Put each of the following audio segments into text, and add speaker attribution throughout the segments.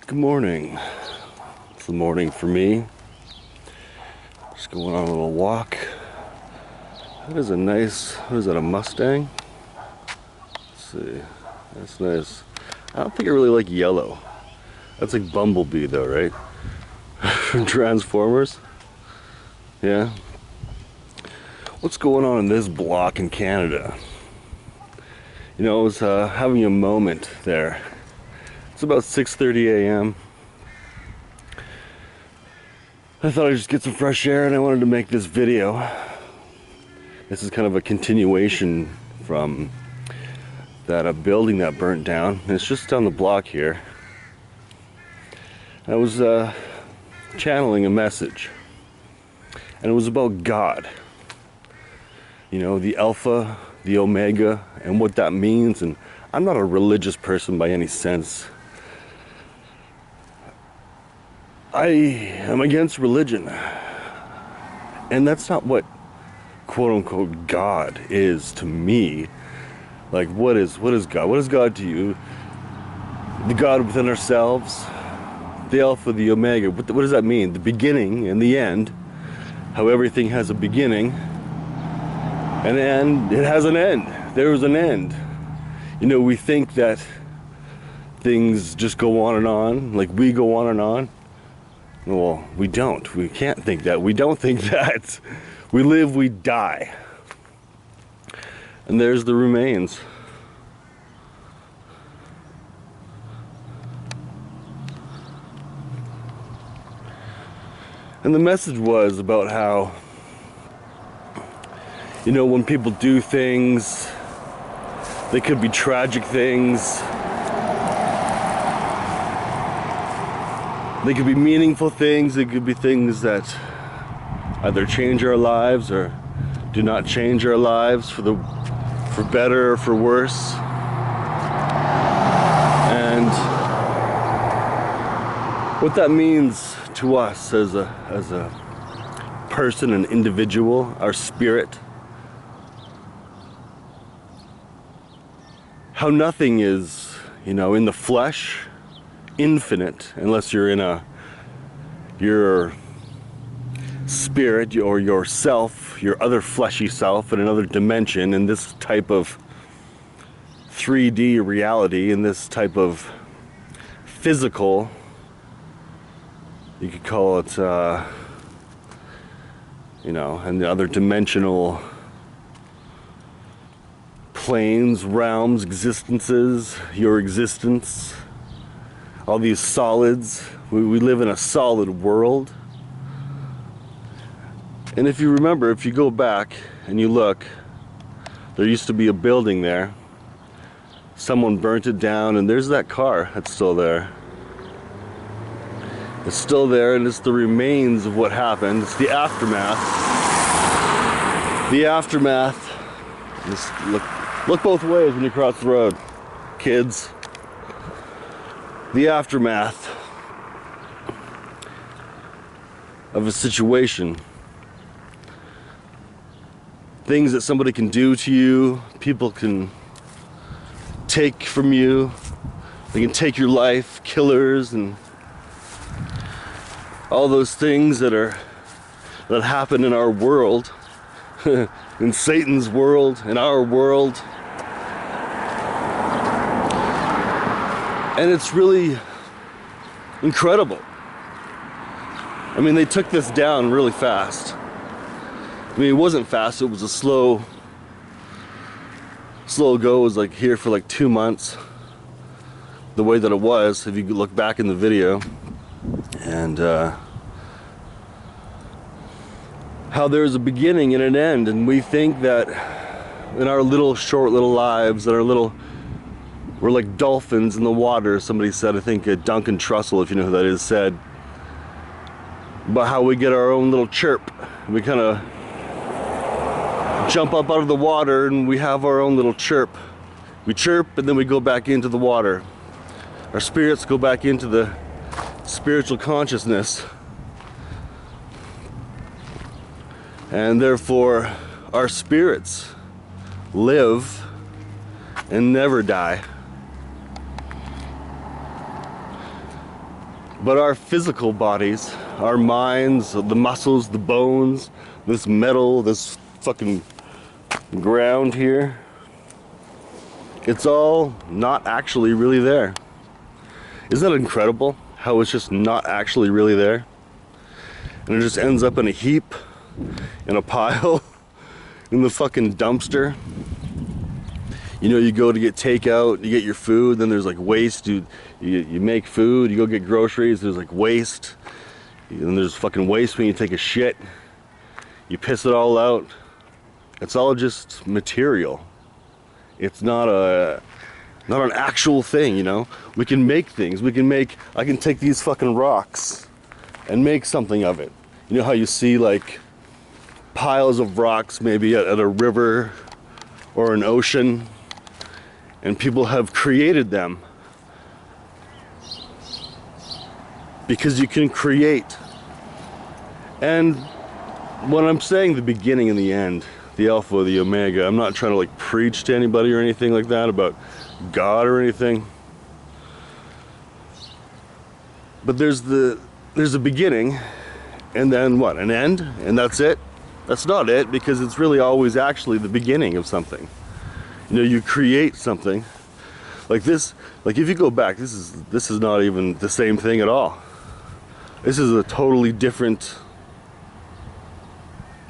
Speaker 1: Good morning. It's the morning for me. Just going on a little walk. That is a nice, what is that, a Mustang? Let's see. That's nice. I don't think I really like yellow. That's like Bumblebee though, right? From Transformers. Yeah. What's going on in this block in Canada? You know, I was having a moment there. It's about 6:30 a.m. I thought I'd just get some fresh air and I wanted to make this video. This is kind of a continuation from that building that burnt down. And it's just down the block here. I was channeling a message. And it was about God. You know, the Alpha, the Omega, and what that means. And I'm not a religious person by any sense. I am against religion. And that's not what quote-unquote God is to me. Like, what is God? What is God to you? The God within ourselves, the Alpha, the Omega. What does that mean? The beginning and the end. How everything has a beginning, and then it has an end. There is an end. You know, we think that things just go on and on, like we go on and on. Well, we don't. We can't think that. We don't think that. We live, we die. And there's the remains. And the message was about how, you know, when people do things, they could be tragic things. They could be meaningful things. They could be things that either change our lives or do not change our lives for better or for worse. And what that means to us as a person, an individual, our spirit, how nothing is, you know, in the flesh infinite unless you're in your spirit or yourself, your other fleshy self in another dimension, in this type of 3D reality, in this type of physical, you could call it, you know, and the other dimensional planes, realms, existences, your existence, all these solids. We live in a solid world. And if you remember, if you go back and you look, there used to be a building there. Someone burnt it down, and there's that car that's still there. It's still there, and it's the remains of what happened. It's the aftermath. The aftermath. Just look both ways when you cross the road, kids. The aftermath of a situation. Things that somebody can do to you, people can take from you. They can take your life, killers, and all those things that happen in our world, in Satan's world, in our world. And it's really incredible. I mean, they took this down really fast. I mean, it wasn't fast, it was a slow go. It was like here for like 2 months. The way that it was, if you look back in the video. And how there's a beginning and an end, and we think that in our short little lives, that we're like dolphins in the water. Somebody said, I think Duncan Trussell, if you know who that is, said about how we get our own little chirp. We kind of jump up out of the water and we have our own little chirp. We chirp and then we go back into the water. Our spirits go back into the spiritual consciousness, and therefore our spirits live and never die. But our physical bodies, our minds, the muscles, the bones, this metal, this fucking ground here, it's all not actually really there. Isn't that incredible? How it's just not actually really there? And it just ends up in a heap, in a pile, in the fucking dumpster. You know, you go to get takeout, you get your food, then there's like waste. You make food, you go get groceries, there's like waste. And there's fucking waste when you take a shit. You piss it all out. It's all just material. It's not an actual thing, you know? We can make things. I can take these fucking rocks and make something of it. You know how you see like piles of rocks maybe at a river or an ocean, and people have created them because you can create. And when I'm saying the beginning and the end, the Alpha, the Omega, I'm not trying to like preach to anybody or anything like that about God or anything, but there's the beginning, and then what, an end, and that's it. That's not it, because it's really always actually the beginning of something. You know, you create something like this. Like if you go back, this is not even the same thing at all. This is a totally different.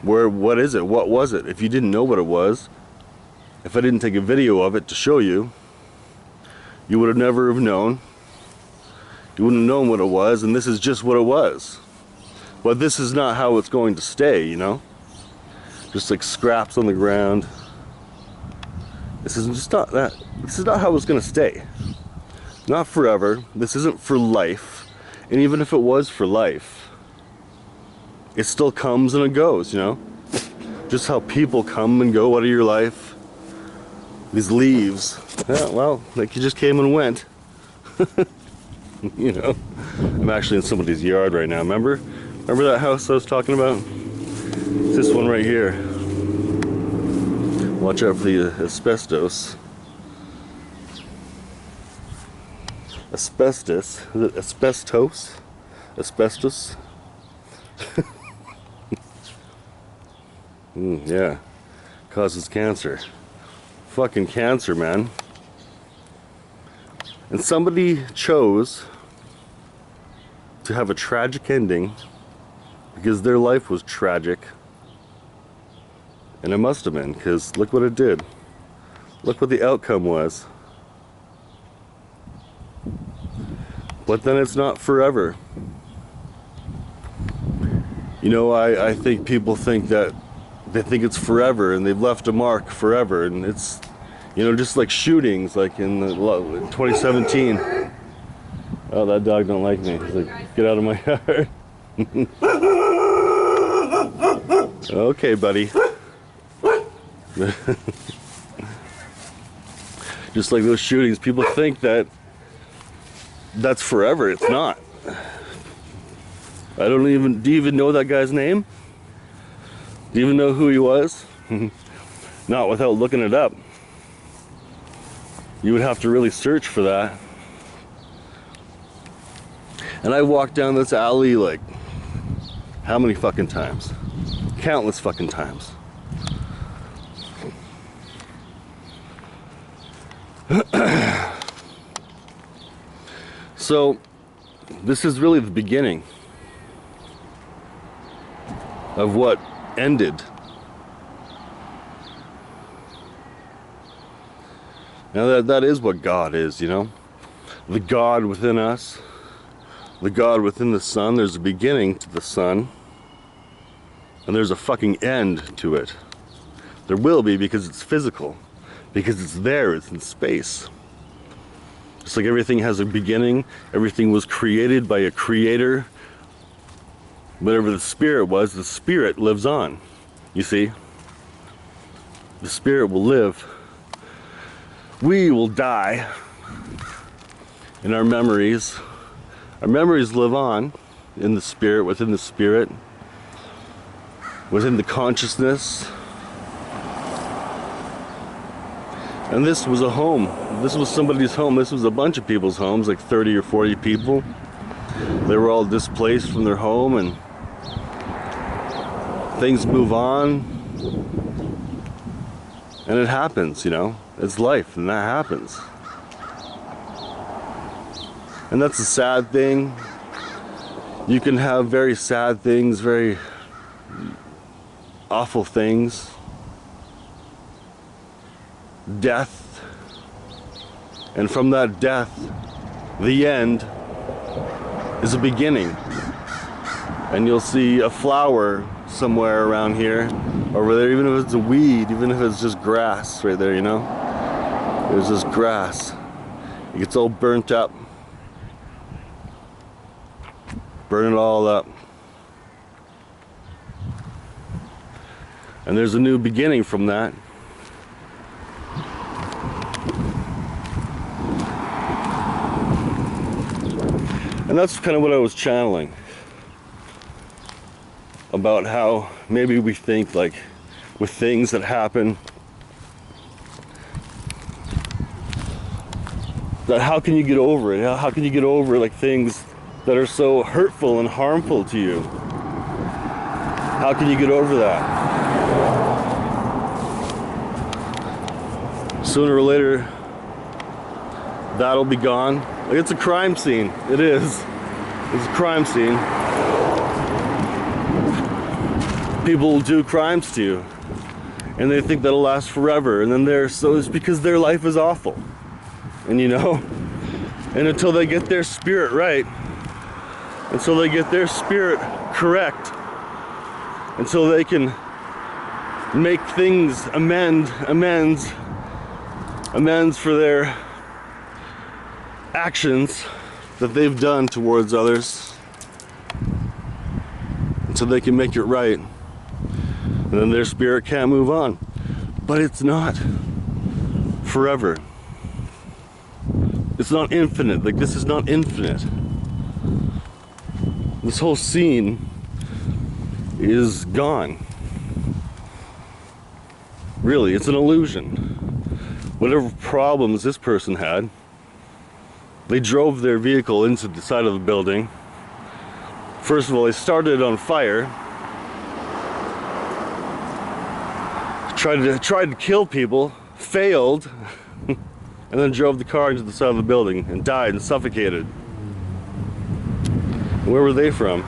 Speaker 1: What is it? What was it? If you didn't know what it was, if I didn't take a video of it to show you, you would have never have known. You wouldn't have known what it was, and this is just what it was. But this is not how it's going to stay, you know? Just like scraps on the ground. This is just not that. This is not how it's going to stay. Not forever. This isn't for life. And even if it was for life, it still comes and it goes, you know? Just how people come and go out of your life. These leaves. Yeah, well, like you just came and went. You know? I'm actually in somebody's yard right now. Remember that house I was talking about? It's this one right here. Watch out for the asbestos. Asbestos? Is it asbestos? Asbestos? Yeah. Causes cancer. Fucking cancer, man. And somebody chose to have a tragic ending because their life was tragic. And it must have been, because look what it did. Look what the outcome was. But then it's not forever. You know, I think people think that they think it's forever, and they've left a mark forever, and it's, you know, just like shootings, like in 2017. Oh, that dog don't like me. He's like, get out of my yard. Okay, buddy. Just like those shootings, people think that that's forever. It's not. Do you even know that guy's name? Do you even know who he was? Not without looking it up. You would have to really search for that. And I walked down this alley like how many fucking times? Countless fucking times. So this is really the beginning of what ended. Now that is what God is, you know? The God within us, the God within the sun. There's a beginning to the sun, and there's a fucking end to it. There will be, because it's physical, because it's there, it's in space. Just like everything has a beginning, everything was created by a creator. Whatever the spirit was, the spirit lives on. You see? The spirit will live. We will die. And our memories live on in the spirit, within the consciousness. And this was a home. This was somebody's home. This was a bunch of people's homes, like 30 or 40 people. they were all displaced from their home, and things move on, and it happens, you know, it's life, and that happens. And that's a sad thing. You can have very sad things, very awful things, death, and from that death, the end is a beginning. And you'll see a flower somewhere around here, over there, even if it's a weed, even if it's just grass right there, you know? There's just grass. It gets all burnt up. Burn it all up. And there's a new beginning from that. And that's kind of what I was channeling about, how maybe we think like with things that happen, that how can you get over it? How can you get over like things that are so hurtful and harmful to you? How can you get over that? Sooner or later, that'll be gone. Like, it's a crime scene. It is. It's a crime scene. People will do crimes to you, and they think that'll last forever. And then it's because their life is awful. And you know, and until they get their spirit right, until they get their spirit correct, until they can make things amends for their actions that they've done towards others, until they can make it right, and then their spirit can't move on. But it's not forever. It's not infinite. Like, this is not infinite. This whole scene is gone. Really, it's an illusion. Whatever problems this person had, they drove their vehicle into the side of the building. First of all, they started it on fire, tried to kill people, failed, and then drove the car into the side of the building and died and suffocated. Where were they from?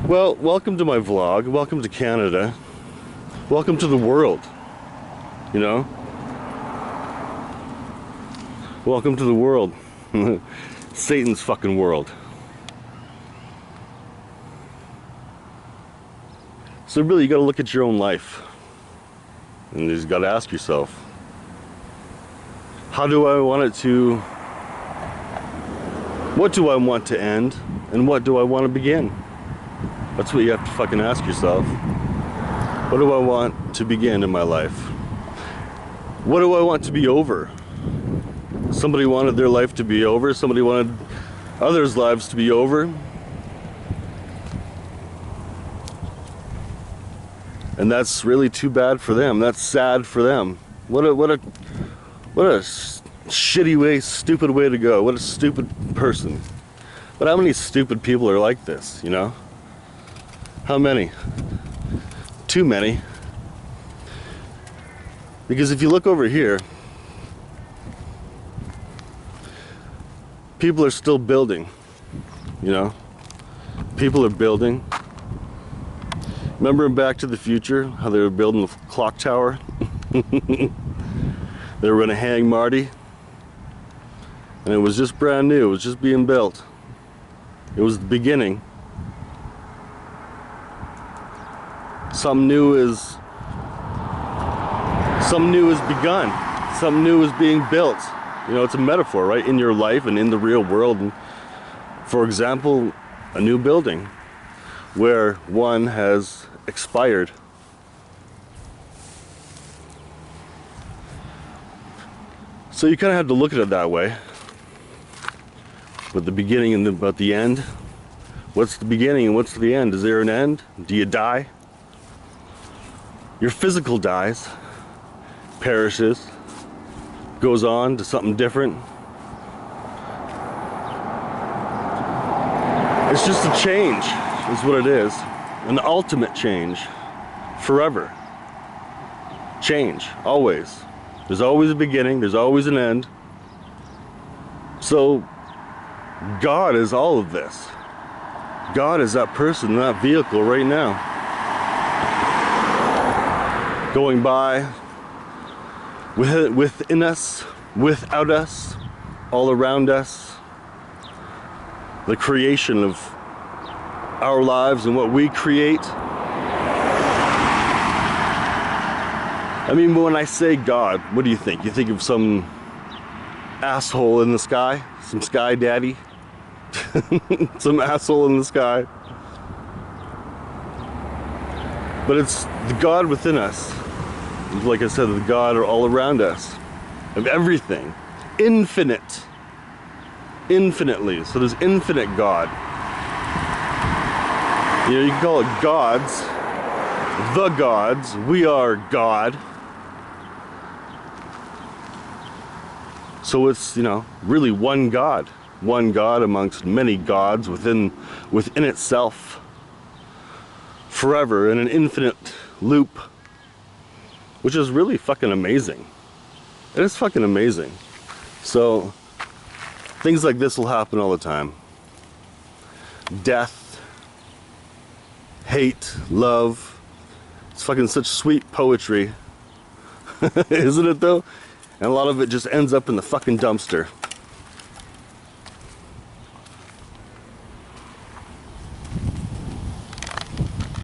Speaker 1: Well, welcome to my vlog. Welcome to Canada. Welcome to the world. You know? Welcome to the world. Satan's fucking world. So really, you gotta look at your own life. And you just gotta ask yourself, how do I want it to, what do I want to end, and what do I want to begin? That's what you have to fucking ask yourself. What do I want to begin in my life? What do I want to be over? Somebody wanted their life to be over. Somebody wanted others' lives to be over. And that's really too bad for them. That's sad for them. What a shitty way, stupid way to go. What a stupid person. But how many stupid people are like this, you know? How many? Too many. Because if you look over here, people are still building, you know? People are building. Remember in Back to the Future, how they were building the clock tower? They were gonna hang Marty, and it was just brand new, it was just being built. It was the beginning. Something new is begun. Something new is being built. You know, it's a metaphor, right? In your life and in the real world. And for example, a new building where one has expired. So you kind of have to look at it that way. With the beginning and about the end. What's the beginning and what's the end? Is there an end? Do you die? Your physical dies, perishes, goes on to something different. It's just a change, is what it is. An ultimate change. Forever. Change. Always. There's always a beginning, there's always an end. So, God is all of this. God is that person, that vehicle right now. Going by, within us, without us, all around us. The creation of our lives and what we create. I mean, when I say God, what do you think? You think of some asshole in the sky? Some sky daddy? Some asshole in the sky? But it's the God within us. Like I said, the God are all around us. Of everything. Infinite. Infinitely. So there's infinite God. You know, you can call it gods. The gods. We are God. So it's, you know, really one God. One God amongst many gods within itself. Forever in an infinite loop. Which is really fucking amazing. It is fucking amazing. So, things like this will happen all the time. Death. Hate. Love. It's fucking such sweet poetry. Isn't it though? And a lot of it just ends up in the fucking dumpster.